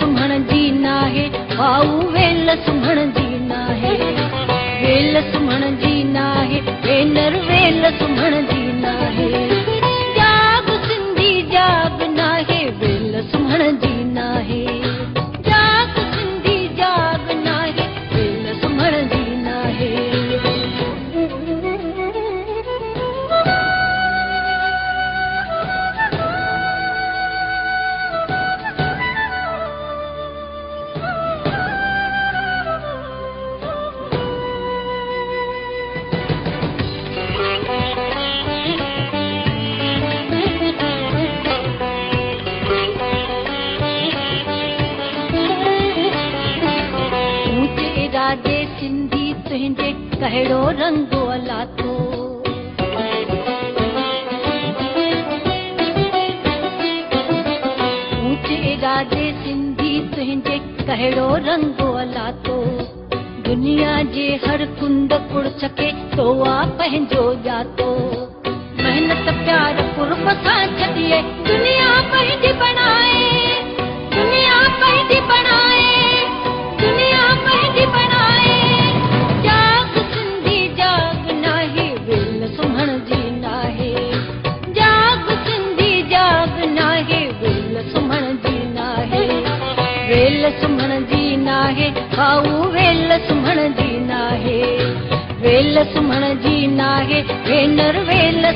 सुम्हण जी नाहे भाऊ वेल सुम्हण जी नाहे वेल सुम्हण जी नाहे भेनर वेल सुम्हण जी नाहे जाग सिंधी जाग नाहे वेल सुम्हण जी नाहे जाग सिंधी जाग नाहे वेल सुम्हण जी नाहे राजे सिंधी तुंहिंजे कहिड़ो रंग अलातो ऊंचे राजे सिंधी तुंहिंजे कहिड़ो रंग अलातो दुनिया जे हर कुंड कुड़ सके तो आ पंहिंजो जातो मेहनत प्यार कुर्ब सां छॾिए दुनिया पंहिंजी बनाए दुनिया पंहिंजी बनाए दुनिया पंहिंजी बनाए जाग सिंधी जाग नाहे वेल सुम्हण जी नाहे जाग सिंधी जाग नाहे वेल सुम्हण जी नाहे वेल सुम्हण जी नाहे भाऊ वेल सुम्हण जी नाहे वेल सुम्हण जी नाहे भेनर वेल